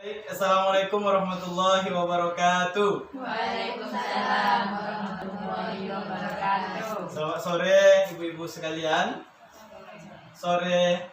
Assalamualaikum warahmatullahi wabarakatuh. Waalaikumsalam warahmatullahi wabarakatuh. Selamat sore ibu-ibu sekalian. Sore.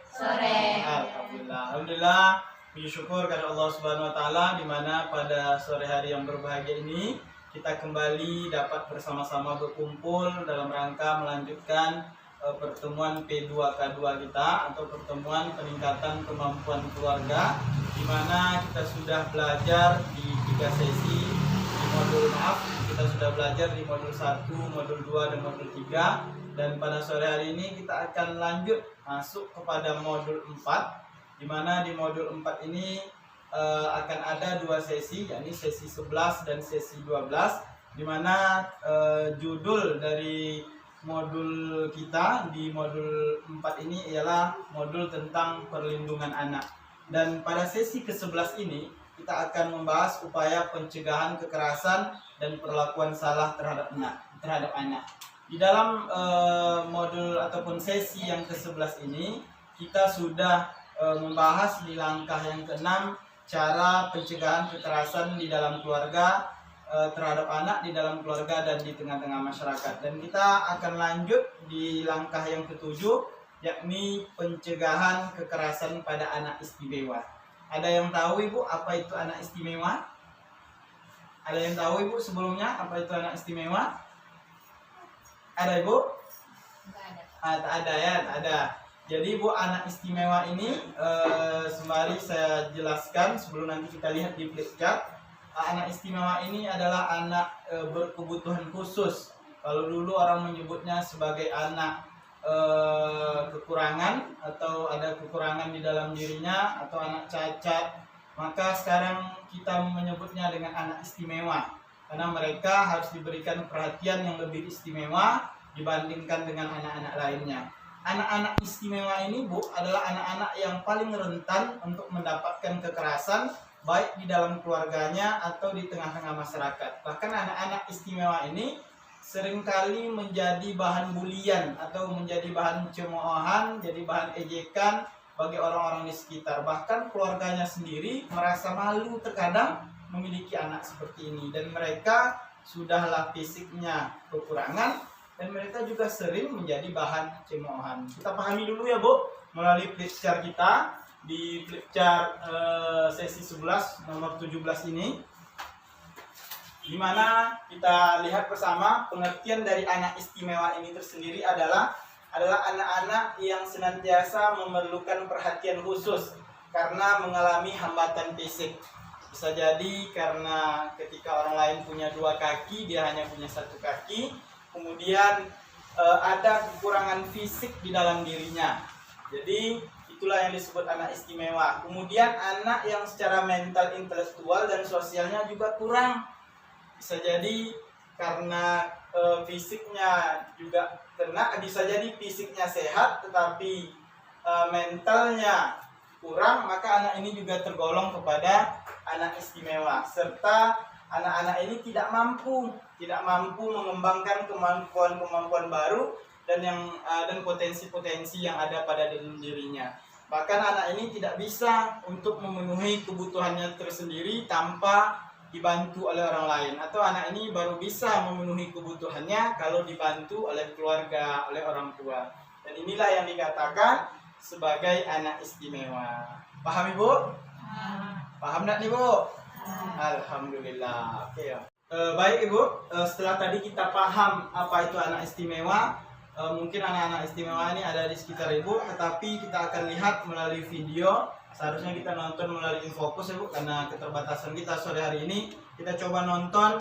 Alhamdulillah. Puji syukur kepada Allah Subhanahu wa taala di mana pada sore hari yang berbahagia ini kita kembali dapat bersama-sama berkumpul dalam rangka melanjutkan pertemuan P2K2 kita atau pertemuan peningkatan kemampuan keluarga, di mana kita sudah belajar di 3 sesi di modul kita sudah belajar di modul 1, modul 2 dan modul 3, dan pada sore hari ini kita akan lanjut masuk kepada modul 4, di mana di modul 4 ini akan ada 2 sesi, yakni sesi 11 dan sesi 12, di mana judul dari modul kita di modul 4 ini ialah modul tentang perlindungan anak. Dan pada sesi ke-11 ini kita akan membahas upaya pencegahan kekerasan dan perlakuan salah terhadap anak. Di dalam modul ataupun sesi yang ke-11 ini kita sudah membahas di langkah yang ke-6 cara pencegahan kekerasan di dalam keluarga, terhadap anak di dalam keluarga dan di tengah-tengah masyarakat. Dan kita akan lanjut di langkah yang ke-7, yakni pencegahan kekerasan pada anak istimewa. Ada yang tahu Ibu apa itu anak istimewa? Ada yang tahu Ibu sebelumnya apa itu anak istimewa? Ada Ibu? Tak ada ya, tak ada. Jadi Bu, anak istimewa ini sembari saya jelaskan sebelum nanti kita lihat di flip chart. Anak istimewa ini adalah anak berkebutuhan khusus. Kalau dulu orang menyebutnya sebagai anak kekurangan atau ada kekurangan di dalam dirinya atau anak cacat, maka sekarang kita menyebutnya dengan anak istimewa karena mereka harus diberikan perhatian yang lebih istimewa dibandingkan dengan anak-anak lainnya. Anak-anak istimewa ini Bu adalah anak-anak yang paling rentan untuk mendapatkan kekerasan, baik di dalam keluarganya atau di tengah-tengah masyarakat. Bahkan anak-anak istimewa ini seringkali menjadi bahan bulian atau menjadi bahan cemoohan, jadi bahan ejekan bagi orang-orang di sekitar. Bahkan keluarganya sendiri merasa malu terkadang memiliki anak seperti ini, dan mereka sudahlah fisiknya kekurangan dan mereka juga sering menjadi bahan cemoohan. Kita pahami dulu ya Bu melalui flip chart kita. Di flip chart sesi 11 nomor 17 ini, di mana kita lihat bersama pengertian dari anak istimewa ini tersendiri adalah anak-anak yang senantiasa memerlukan perhatian khusus karena mengalami hambatan fisik. Bisa jadi karena ketika orang lain punya 2 kaki, dia hanya punya 1 kaki. Kemudian ada kekurangan fisik di dalam dirinya. Jadi itulah yang disebut anak istimewa. Kemudian anak yang secara mental, intelektual, dan sosialnya juga kurang. Bisa jadi karena fisiknya juga kena, bisa jadi fisiknya sehat tetapi mentalnya kurang, maka anak ini juga tergolong kepada anak istimewa. Serta anak-anak ini tidak mampu mengembangkan kemampuan-kemampuan baru dan potensi-potensi yang ada pada dalam dirinya. Bahkan anak ini tidak bisa untuk memenuhi kebutuhannya tersendiri tanpa dibantu oleh orang lain, atau anak ini baru bisa memenuhi kebutuhannya kalau dibantu oleh keluarga, oleh orang tua. Dan inilah yang dikatakan sebagai anak istimewa. Paham Ibu? Paham enggak nih Bu? Alhamdulillah. Oke ya. Baik Ibu, setelah tadi kita paham apa itu anak istimewa, mungkin anak-anak istimewa ini ada di sekitar Ibu, tetapi kita akan lihat melalui video. Seharusnya kita nonton melalui Infokus ya Bu, karena keterbatasan kita sore hari ini. Kita coba nonton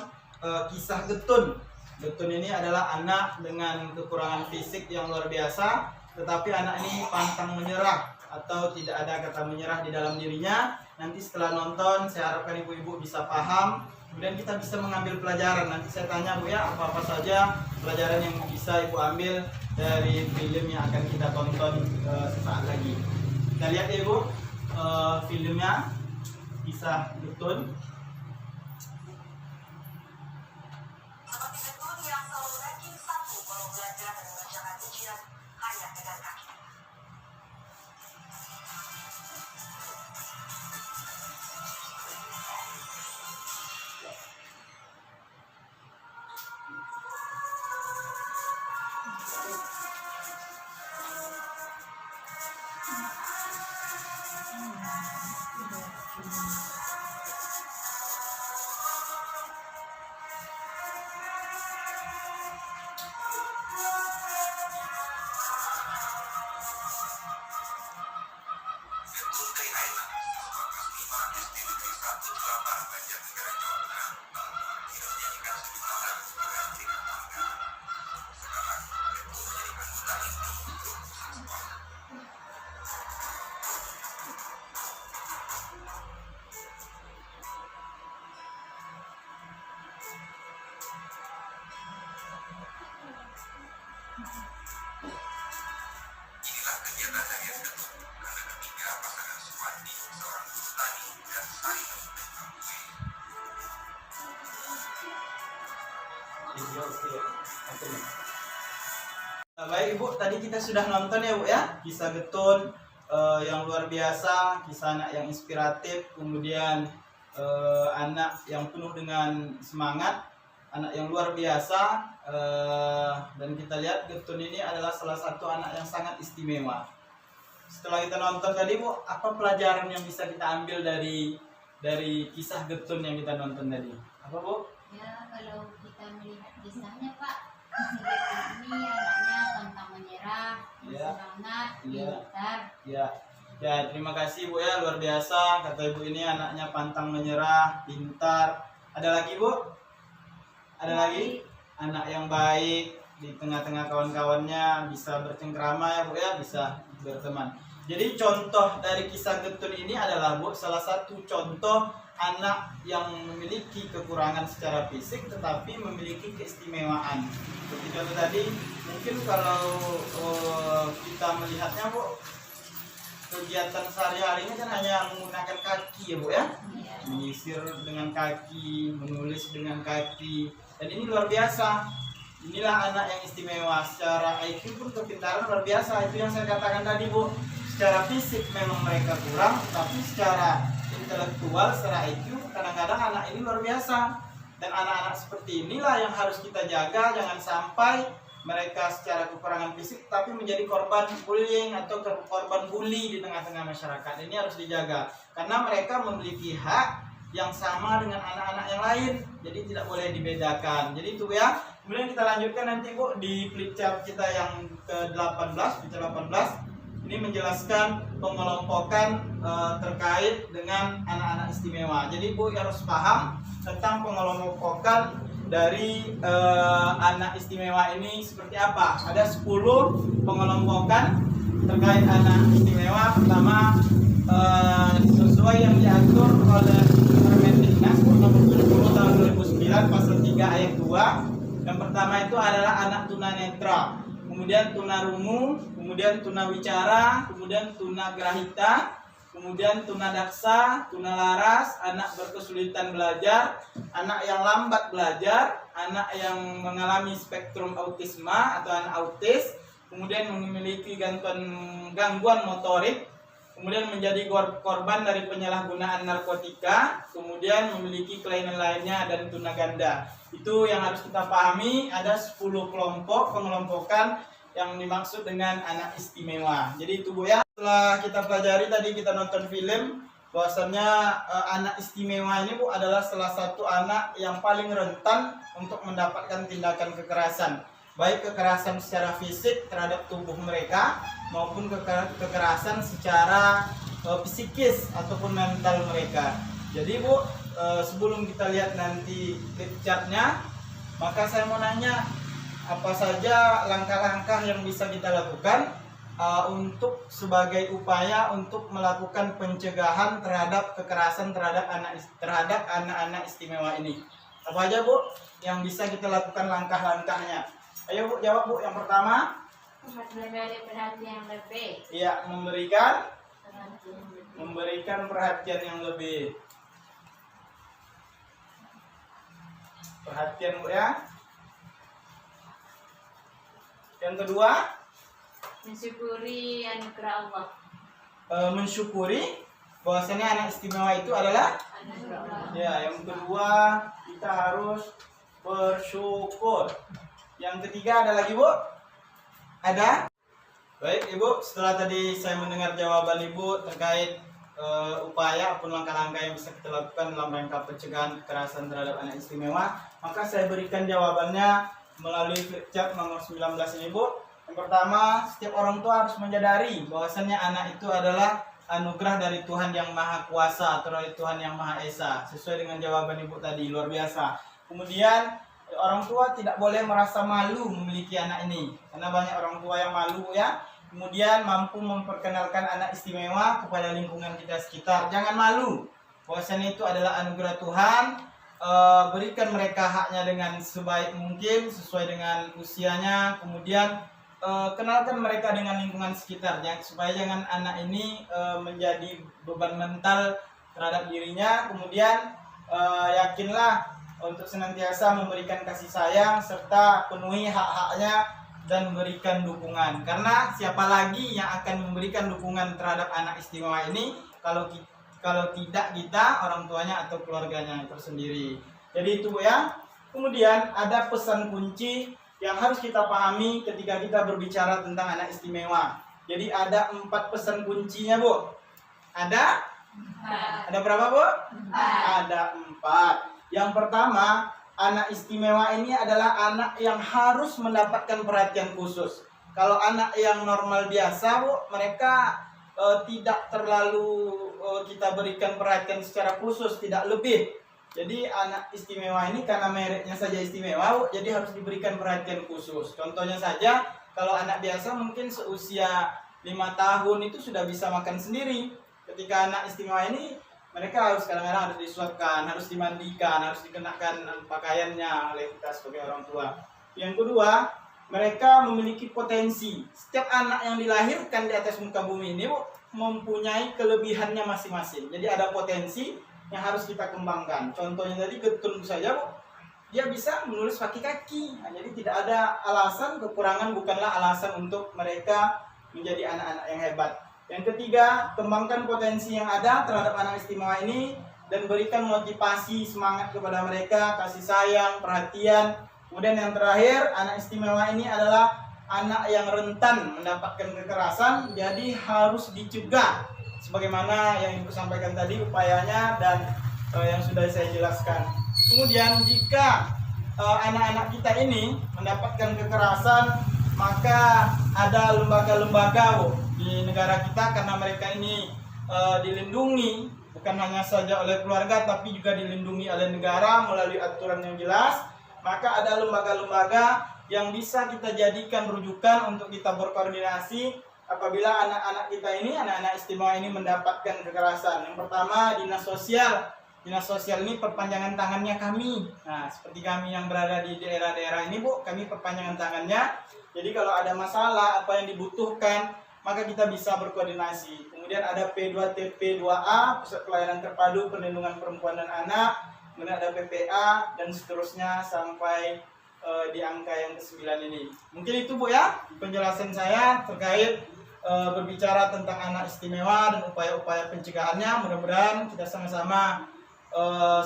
kisah Getun. Getun ini adalah anak dengan kekurangan fisik yang luar biasa, tetapi anak ini pantang menyerah atau tidak ada kata menyerah di dalam dirinya. Nanti setelah nonton, saya harapkan ibu-ibu bisa paham, kemudian kita bisa mengambil pelajaran. Nanti saya tanya Bu ya, apa-apa saja pelajaran yang bisa Ibu ambil dari film yang akan kita tonton sesaat lagi. Kita lihat ya Ibu filmnya, kisah Getun. Nah, baik Ibu, tadi kita sudah nonton ya Bu ya, kisah getun yang luar biasa, kisah anak yang inspiratif, kemudian anak yang penuh dengan semangat, anak yang luar biasa, dan kita lihat getun ini adalah salah satu anak yang sangat istimewa. Setelah kita nonton tadi Bu, apa pelajaran yang bisa kita ambil dari kisah getun yang kita nonton tadi? Apa Bu? Ya, kalau kita melihat kisahnya Pak, kisah ini anaknya pantang menyerah, Ya. semangat, Ya. pintar. Ya, terima kasih Bu ya, luar biasa. Kata Ibu ini anaknya pantang menyerah, pintar. Ada lagi Bu? Ada lagi? Anak yang baik, di tengah-tengah kawan-kawannya bisa bercengkrama ya Bu ya, bisa berteman. Jadi contoh dari kisah getun ini adalah Bu, salah satu contoh anak yang memiliki kekurangan secara fisik tetapi memiliki keistimewaan. Seperti contoh tadi, mungkin kalau kita melihatnya Bu, kegiatan sehari-harinya kan hanya menggunakan kaki ya Bu ya, Ya. menyisir dengan kaki, menulis dengan kaki, dan ini luar biasa. Inilah anak yang istimewa, secara IQ pun kepintaran luar biasa. Itu yang saya katakan tadi Bu, secara fisik memang mereka kurang, tapi secara intelektual, secara IQ kadang-kadang anak ini luar biasa. Dan anak-anak seperti inilah yang harus kita jaga, jangan sampai mereka secara kekurangan fisik tapi menjadi korban bullying atau korban bully di tengah-tengah masyarakat. Ini harus dijaga karena mereka memiliki hak yang sama dengan anak-anak yang lain, jadi tidak boleh dibedakan. Jadi itu ya. Kemudian kita lanjutkan nanti Bu di flip chart kita yang ke-18, picture 18. Ini menjelaskan pengelompokan terkait dengan anak-anak istimewa. Jadi Bu harus paham tentang pengelompokan dari anak istimewa ini seperti apa. Ada 10 pengelompokan terkait anak istimewa. Pertama, sesuai yang diatur oleh Permendiknas nomor 70 tahun 2009 pasal 3 ayat 2. Yang pertama itu adalah anak tunanetra, kemudian tunarungu, kemudian tunawicara, kemudian tunagrahita, kemudian tunadaksa, tunalaras, anak berkesulitan belajar, anak yang lambat belajar, anak yang mengalami spektrum autisme atau anak autis, kemudian memiliki gangguan motorik, kemudian menjadi korban dari penyalahgunaan narkotika, kemudian memiliki kelainan lainnya, dan tunaganda. Itu yang harus kita pahami, ada 10 kelompok pengelompokan yang dimaksud dengan anak istimewa. Jadi itu Bu ya. Setelah kita pelajari tadi, kita nonton film, bahwasannya anak istimewa ini Bu adalah salah satu anak yang paling rentan untuk mendapatkan tindakan kekerasan. Baik kekerasan secara fisik terhadap tubuh mereka maupun kekerasan secara psikis ataupun mental mereka. Jadi Bu, sebelum kita lihat nanti flip chartnya, maka saya mau nanya, apa saja langkah-langkah yang bisa kita lakukan untuk sebagai upaya untuk melakukan pencegahan terhadap kekerasan terhadap anak-anak istimewa ini. Apa aja Bu yang bisa kita lakukan langkah-langkahnya? Ayo Bu, jawab Bu. Yang pertama, Memberi perhatian yang lebih. iya, memberikan perhatian yang lebih. Perhatian Bu ya. Yang kedua, Mensyukuri anugerah Allah. mensyukuri bahwasanya anak istimewa itu adalah Anugerah Allah. ya. Yang kedua, kita harus bersyukur. Yang ketiga ada lagi Bu? Ada? Baik Ibu, setelah tadi saya mendengar jawaban Ibu terkait upaya ataupun langkah-langkah yang bisa kita lakukan dalam rangka pencegahan kekerasan terhadap anak istimewa, maka saya berikan jawabannya melalui flip chart nomor 19 ini Bu. Yang pertama, setiap orang tua harus menyadari bahwasannya anak itu adalah anugerah dari Tuhan yang Maha Kuasa atau dari Tuhan yang Maha Esa. Sesuai dengan jawaban Ibu tadi, luar biasa. Kemudian orang tua tidak boleh merasa malu memiliki anak ini, karena banyak orang tua yang malu ya. Kemudian mampu memperkenalkan anak istimewa kepada lingkungan kita sekitar. Jangan malu, bahwasanya itu adalah anugerah Tuhan. Berikan mereka haknya dengan sebaik mungkin sesuai dengan usianya. Kemudian kenalkan mereka dengan lingkungan sekitar, supaya jangan anak ini menjadi beban mental terhadap dirinya. Kemudian yakinlah untuk senantiasa memberikan kasih sayang serta penuhi hak-haknya dan memberikan dukungan. Karena siapa lagi yang akan memberikan dukungan terhadap anak istimewa ini kalau tidak kita, orang tuanya atau keluarganya tersendiri. Jadi itu Bu ya. Kemudian ada pesan kunci yang harus kita pahami ketika kita berbicara tentang anak istimewa. Jadi ada 4 pesan kuncinya Bu. Ada? 4. Ada berapa Bu? 4. Ada 4. Yang pertama, anak istimewa ini adalah anak yang harus mendapatkan perhatian khusus. Kalau anak yang normal biasa Bu, mereka tidak terlalu kita berikan perhatian secara khusus, tidak lebih. Jadi anak istimewa ini karena mereknya saja istimewa Bu, jadi harus diberikan perhatian khusus. Contohnya saja, kalau anak biasa mungkin seusia 5 tahun itu sudah bisa makan sendiri. Ketika anak istimewa ini, mereka harus kadang-kadang harus disuapkan, harus dimandikan, harus dikenakan pakaiannya oleh kita sebagai orang tua. Yang kedua, mereka memiliki potensi. Setiap anak yang dilahirkan di atas muka bumi ini Bu, mempunyai kelebihannya masing-masing. Jadi ada potensi yang harus kita kembangkan. Contohnya tadi Getun saja Bu, dia bisa menulis pakai kaki. Nah, jadi tidak ada alasan, kekurangan bukanlah alasan untuk mereka menjadi anak-anak yang hebat. Yang ketiga, kembangkan potensi yang ada terhadap anak istimewa ini dan berikan motivasi, semangat kepada mereka, kasih sayang, perhatian. Kemudian yang terakhir, anak istimewa ini adalah anak yang rentan mendapatkan kekerasan, jadi harus dicegah. Sebagaimana yang Ibu sampaikan tadi upayanya dan yang sudah saya jelaskan. Kemudian jika anak-anak kita ini mendapatkan kekerasan, maka ada lembaga-lembaga di negara kita, karena mereka ini dilindungi bukan hanya saja oleh keluarga tapi juga dilindungi oleh negara melalui aturan yang jelas. Maka ada lembaga-lembaga yang bisa kita jadikan rujukan untuk kita berkoordinasi apabila anak-anak kita ini, anak-anak istimewa ini mendapatkan kekerasan. Yang pertama, dinas sosial. Dinas sosial ini perpanjangan tangannya kami. Nah, seperti kami yang berada di daerah-daerah ini Bu, kami perpanjangan tangannya. Jadi kalau ada masalah, apa yang dibutuhkan, maka kita bisa berkoordinasi. Kemudian ada P2TP2A, Pusat Pelayanan Terpadu Perlindungan Perempuan dan Anak. Kemudian ada PPA dan seterusnya sampai di angka yang ke-9 ini. Mungkin itu Bu ya penjelasan saya terkait berbicara tentang anak istimewa dan upaya-upaya pencegahannya. Mudah-mudahan kita sama-sama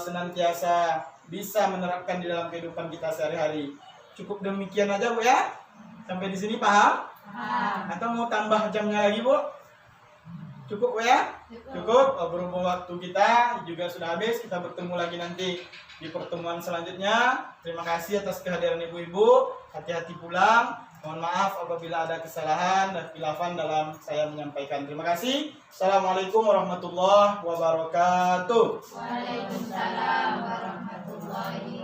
senantiasa bisa menerapkan di dalam kehidupan kita sehari-hari. Cukup demikian aja Bu ya. Sampai di sini paham? Atau mau tambah jamnya lagi Bu? Cukup Bu ya? Cukup. Berhubung waktu kita juga sudah habis, kita bertemu lagi nanti di pertemuan selanjutnya. Terima kasih atas kehadiran Ibu-ibu. Hati-hati pulang. Mohon maaf apabila ada kesalahan dan khilafan dalam saya menyampaikan. Terima kasih. Assalamualaikum warahmatullahi wabarakatuh. Waalaikumsalam warahmatullahi wabarakatuh.